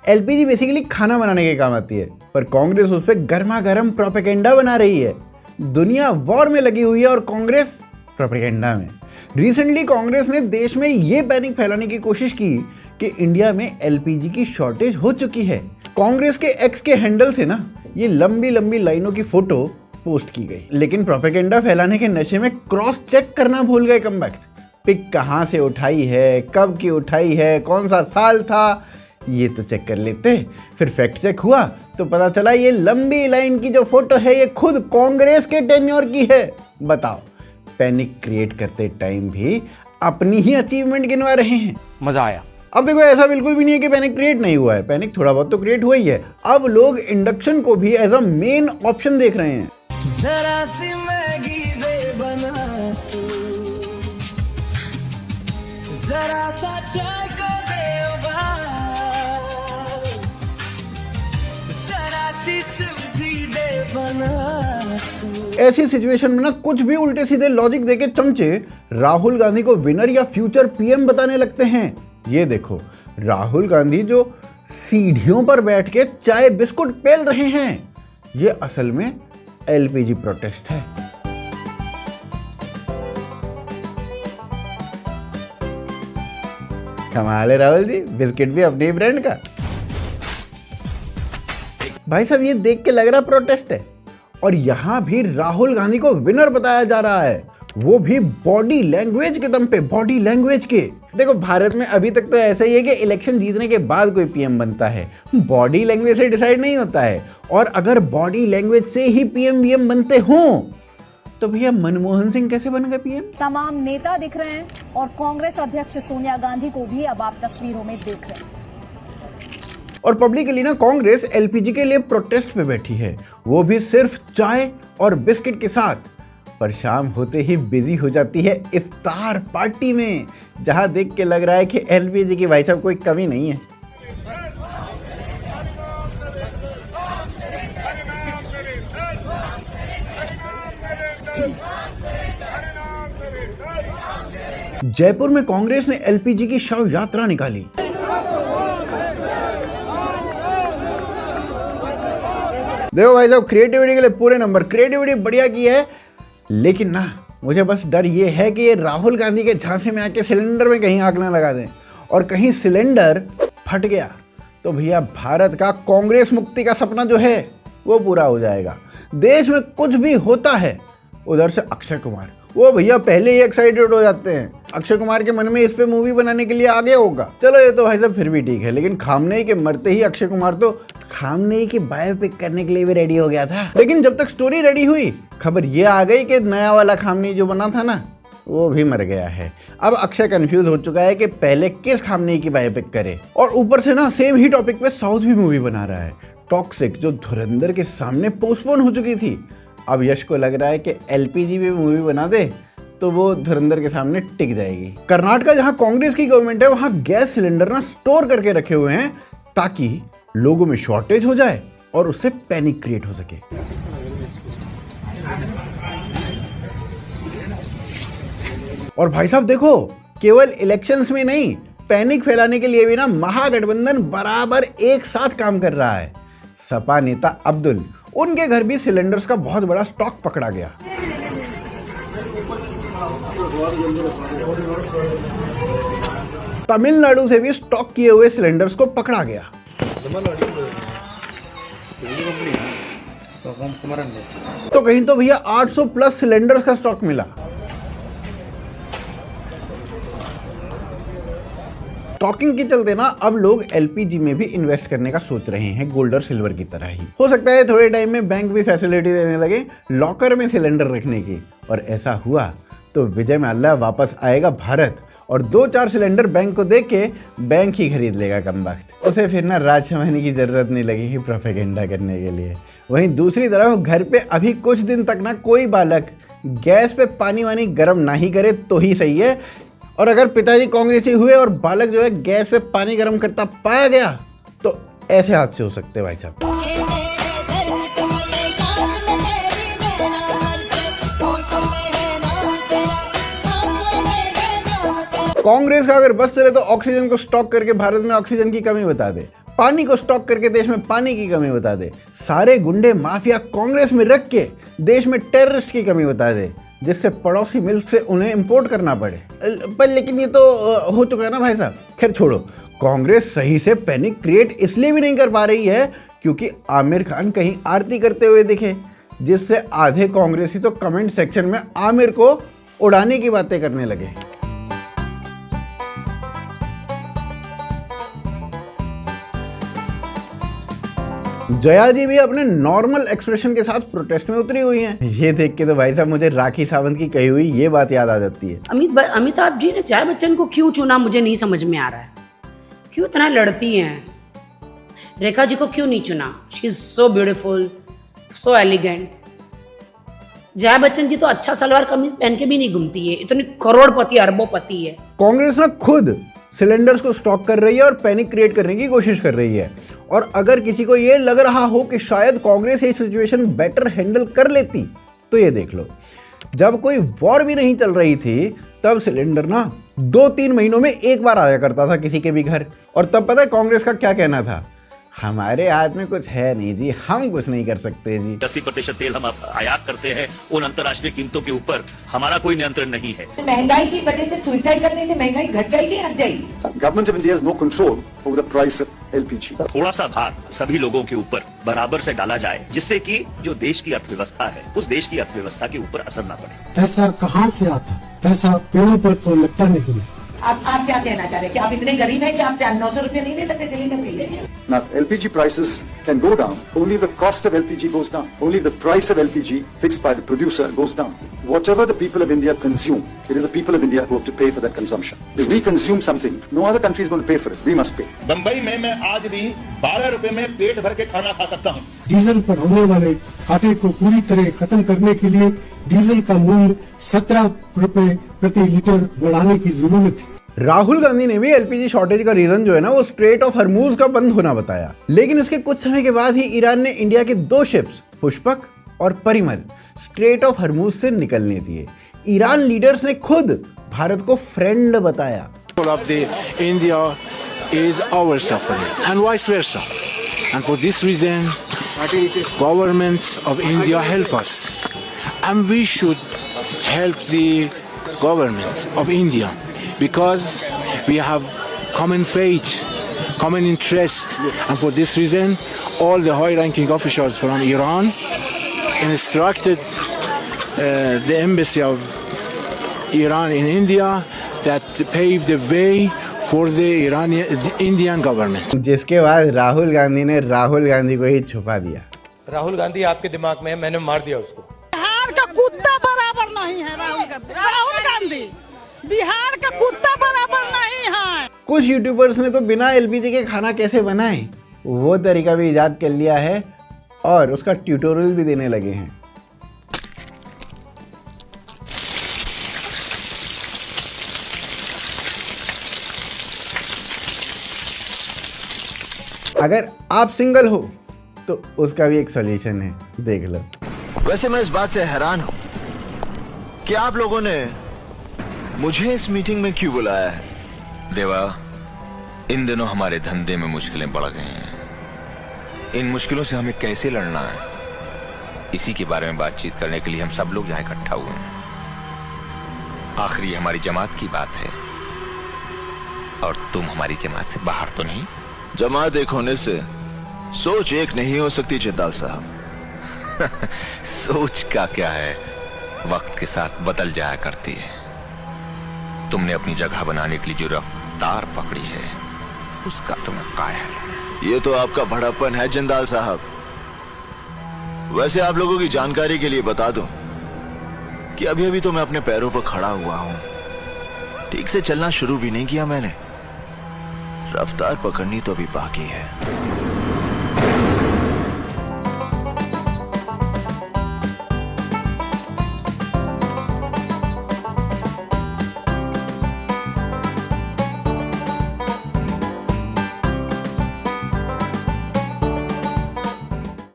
LPG basically खाना बनाने के काम आती है, पर कांग्रेस उस पर गर्मा गर्म प्रोपेगेंडा बना रही है। दुनिया वॉर में लगी हुई है और कांग्रेस प्रोपेगेंडा में। रिसेंटली कांग्रेस ने देश में ये पैनिक फैलाने की कोशिश की कि इंडिया में एलपीजी की शॉर्टेज हो चुकी है। कांग्रेस के एक्स के हैंडल से ना ये लंबी लंबी लाइनों की फोटो पोस्ट की गई, लेकिन प्रोपेगेंडा फैलाने के नशे में क्रॉस चेक करना भूल गए कमबख्त। पिक कहाँ से उठाई है, कब की उठाई है, कौन सा साल था, ये तो चेक कर लेते। फिर फैक्ट चेक हुआ तो पता चला ये लंबी लाइन की जो फोटो है ये खुद कांग्रेस के टेन्योर की है। बताओ, पैनिक क्रिएट करते टाइम भी अपनी ही अचीवमेंट गिनवा रहे हैं। मजा आया। अब देखो, ऐसा बिल्कुल भी नहीं है कि पैनिक क्रिएट नहीं हुआ है, पैनिक थोड़ा बहुत तो क्रिएट हुआ ही है। अब लोग इंडक्शन को भी एज अ मेन ऑप्शन देख रहे हैं। जरा सी मैगी दे बना तू, जरा सा चाय को दे उबाल, जरा सी सब्जी दे बना तू। ऐसी सिचुएशन में ना कुछ भी उल्टे सीधे लॉजिक देके चमचे राहुल गांधी को विनर या फ्यूचर पीएम बताने लगते हैं। ये देखो, राहुल गांधी जो सीढ़ियों पर बैठ के चाय बिस्कुट पेल रहे हैं, ये असल में एलपीजी प्रोटेस्ट है। कमाल है राहुल जी, बिस्किट भी अपने ब्रांड का। भाई साहब, ये देख के लग रहा प्रोटेस्ट है, और यहां भी राहुल गांधी को विनर बताया जा रहा है, वो भी बॉडी लैंग्वेज के दम पे, बॉडी लैंग्वेज के। देखो, भारत में अभी तक तो ऐसा ही है कि इलेक्शन जीतने के बाद कोई पीएम बनता है, बॉडी लैंग्वेज से डिसाइड नहीं होता है। और अगर बॉडी लैंग्वेज से ही पीएम वीएम बनते हों तो भैया मनमोहन सिंह कैसे बन गए पीएम? तमाम नेता दिख रहे हैं और कांग्रेस अध्यक्ष सोनिया गांधी को भी अब आप तस्वीरों में देख रहे हैं। और पब्लिकली ना कांग्रेस एलपीजी के लिए प्रोटेस्ट पे बैठी है, वो भी सिर्फ चाय और बिस्किट के साथ। पर शाम होते ही बिजी हो जाती है इफ्तार पार्टी में, जहां देख के लग रहा है कि एलपीजी की भाई साहब कोई कमी नहीं है। जयपुर में कांग्रेस ने एलपीजी की शव यात्रा निकाली। देखो भाई साहब, क्रिएटिविटी के लिए पूरे नंबर, क्रिएटिविटी बढ़िया की है, लेकिन ना मुझे बस डर ये है कि ये राहुल गांधी के झांसे में आके सिलेंडर में कहीं आग ना लगा दें, और कहीं सिलेंडर फट गया तो भैया भारत का कांग्रेस मुक्ति का सपना जो है वो पूरा हो जाएगा। देश में कुछ भी होता है, उधर से अक्षय कुमार, वो भैया पहले ही एक्साइटेड हो जाते हैं। अक्षय कुमार के मन में इस पे मूवी बनाने के लिए आगे होगा। चलो ये तो भाई साहब फिर भी ठीक है, लेकिन खामनेई के मरते ही अक्षय कुमार तो खामनेई की बायोपिक करने के लिए भी रेडी हो गया था। लेकिन जब तक स्टोरी रेडी हुई, खबर ये आ गई कि नया वाला खामनेई जो बना था ना, वो भी मर गया है। अब अक्षय कंफ्यूज हो चुका है कि पहले किस खामनेई की बायोपिक करे, और ऊपर से ना सेम ही टॉपिक पे साउथ भी मूवी बना रहा है, टॉक्सिक, जो धुरंधर के सामने पोस्टपोन हो चुकी थी। अब यश को लग रहा है कि एलपीजी भी मूवी बना दे तो वो धुरंधर के सामने टिक जाएगी। कर्नाटका, जहां कांग्रेस की गवर्नमेंट है, वहां गैस सिलेंडर ना स्टोर करके रखे हुए हैं ताकि लोगों में शॉर्टेज हो जाए और उससे पैनिक क्रिएट हो सके। और भाई साहब देखो, केवल इलेक्शंस में नहीं, पैनिक फैलाने के लिए भी ना महागठबंधन बराबर एक साथ काम कर रहा है। सपा नेता अब्दुल, उनके घर भी सिलेंडर्स का बहुत बड़ा स्टॉक पकड़ा गया। तमिलनाडु से भी स्टॉक किए हुए सिलेंडर्स को पकड़ा गया। तो कहीं तो भैया 800 प्लस सिलेंडर्स का स्टॉक मिला। स्टॉकिंग के चलते ना अब लोग एलपीजी में भी इन्वेस्ट करने का सोच रहे हैं, गोल्ड और सिल्वर की तरह ही। हो सकता है थोड़े टाइम में बैंक भी फैसिलिटी देने लगे लॉकर में सिलेंडर रखने की, और ऐसा हुआ तो विजय माल्या वापस आएगा भारत और 2-4 सिलेंडर बैंक को दे के बैंक ही खरीद लेगा कमबख्त। उसे फिर ना राज समझने की जरूरत नहीं लगेगी प्रोपेगेंडा करने के लिए। वहीं दूसरी तरफ घर पे अभी कुछ दिन तक ना कोई बालक गैस पे पानी वानी गर्म ना ही करे तो ही सही है, और अगर पिताजी कांग्रेसी हुए और बालक जो है गैस पे पानी गर्म करता पाया गया तो ऐसे हादसे हो सकते हैं भाई साहब। कांग्रेस का अगर बस चले तो ऑक्सीजन को स्टॉक करके भारत में ऑक्सीजन की कमी बता दे। पानी को स्टॉक करके देश में पानी की कमी बता दे, सारे गुंडे माफिया कांग्रेस में रख के देश में टेररिस्ट की कमी बता दे, जिससे पड़ोसी मुल्क से उन्हें इंपोर्ट करना पड़े। पर लेकिन ये तो हो चुका है ना भाई साहब। खैर छोड़ो, कांग्रेस सही से पैनिक क्रिएट इसलिए भी नहीं कर पा रही है क्योंकि आमिर खान कहीं आरती करते हुए दिखे, जिससे आधे कांग्रेसी तो कमेंट सेक्शन में आमिर को उड़ाने की बातें करने लगे। जया जी भी अपने नॉर्मल एक्सप्रेशन के साथ प्रोटेस्ट में उतरी हुई हैं। ये देख के तो भाई साहब मुझे राखी सावंत की कही हुई ये बात याद आ जाती है। अमिताभ जी ने जया बच्चन को क्यों चुना, मुझे नहीं समझ में आ रहा है। क्यों इतना लड़ती हैं? रेखा जी को क्यों नहीं चुना? She is so beautiful, so elegant. Jaya Bachchan ji तो अच्छा सलवार कमीज पहन के भी नहीं घूमती है, इतनी करोड़पति अरबोपति है। कांग्रेस ना खुद सिलेंडर्स को स्टॉक कर रही है और पैनिक क्रिएट करने की कोशिश कर रही है। और अगर किसी को ये लग रहा हो कि शायद कांग्रेस ये सिचुएशन बेटर हैंडल कर लेती, तो ये देख लो, जब कोई वॉर भी नहीं चल रही थी तब सिलेंडर ना 2-3 महीनों में एक बार आया करता था किसी के भी घर। और तब पता है कांग्रेस का क्या कहना था? हमारे हाथ में कुछ है नहीं जी, हम कुछ नहीं कर सकते जी। 80% तेल हम आयात करते हैं, उन अंतर्राष्ट्रीय कीमतों के ऊपर हमारा कोई नियंत्रण नहीं है। महंगाई की वजह से सुसाइड करने से महंगाई घट जाएगी हट जाएगी? Government of India has no control over the price of LPG. थोड़ा सा भार सभी लोगों के ऊपर बराबर से डाला जाए, जिससे कि जो देश की अर्थव्यवस्था है उस देश की अर्थव्यवस्था के ऊपर असर न पड़े। पैसा कहाँ से आता? पैसा पेड़ों पर तो लगता नहीं। आप क्या कहना चाह रहे हैं कि आप इतने गरीब हैं कि आप 900 रुपये नहीं दे सकते सिलेंडर के लिए? Now, LPG prices can go down. Only the cost of LPG goes down. Only the price of LPG fixed by the producer goes down. Whatever the people of India consume, it is the people of India who have to pay for that consumption. If we consume something, no other country is going to pay for it. We must pay. Bombay में मैं आज भी 12 रुपए में पेट भर के खाना खा सकता हूँ। डीजल पर होने वाले घाटे को पूरी तरह खत्म करने के लिए डीजल का मूल्य 17 रुपए प्रति लीटर बढ़ाने की जरूरत है। राहुल गांधी ने भी एलपीजी शॉर्टेज का रीजन जो है ना वो स्ट्रेट ऑफ हरमूज का बंद होना बताया। लेकिन इसके कुछ समय के बाद ही ईरान ने इंडिया के 2 शिप्स पुष्पक और परिमल स्ट्रेट ऑफ हरमूज से निकलने दिए। ईरान लीडर्स ने खुद भारत को फ्रेंड बताया। India is our suffering and vice versa, and for this reason governments of India help us, and we should help the governments of India because we have common faith, common interest, and for this reason all the high-ranking officials from Iran instructed the embassy of Iran in India that paved the way for the Indian government. जिसके बाद राहुल गांधी ने राहुल गांधी को ही छुपा दिया। राहुल गांधी आपके दिमाग में है, मैंने मार दिया उसको। बिहार का कुत्ता बराबर नहीं है राहुल गांधी बिहार का कुत्ता बराबर नहीं है। कुछ यूट्यूबर्स ने तो बिना एलपीजी के खाना कैसे बनाएं वो तरीका भी इजाद कर लिया है और उसका ट्यूटोरियल भी देने लगे हैं। अगर आप सिंगल हो तो उसका भी एक सॉल्यूशन है, देख लो। वैसे मैं इस बात से हैरान हूं कि आप लोगों ने मुझे इस मीटिंग में क्यों बुलाया है। देवा, इन दिनों हमारे धंधे में मुश्किलें बढ़ गई हैं। इन मुश्किलों से हमें कैसे लड़ना है, इसी के बारे में बातचीत करने के लिए हम सब लोग यहाँ इकट्ठा हुए हैं। आखिरी हमारी जमात की बात है और तुम हमारी जमात से बाहर तो नहीं। जमात एक होने से सोच एक नहीं हो सकती जिंदाल साहब। सोच का क्या है, वक्त के साथ बदल जाया करती है। तुमने अपनी जगह बनाने के लिए जो रफ्तार पकड़ी है उसका तुम्हें कायल। ये तो आपका बड़ापन है जिंदाल साहब। वैसे आप लोगों की जानकारी के लिए बता दूं कि अभी अभी तो मैं अपने पैरों पर खड़ा हुआ हूं। ठीक से चलना शुरू भी नहीं किया मैंने, रफ्तार पकड़नी तो अभी बाकी है।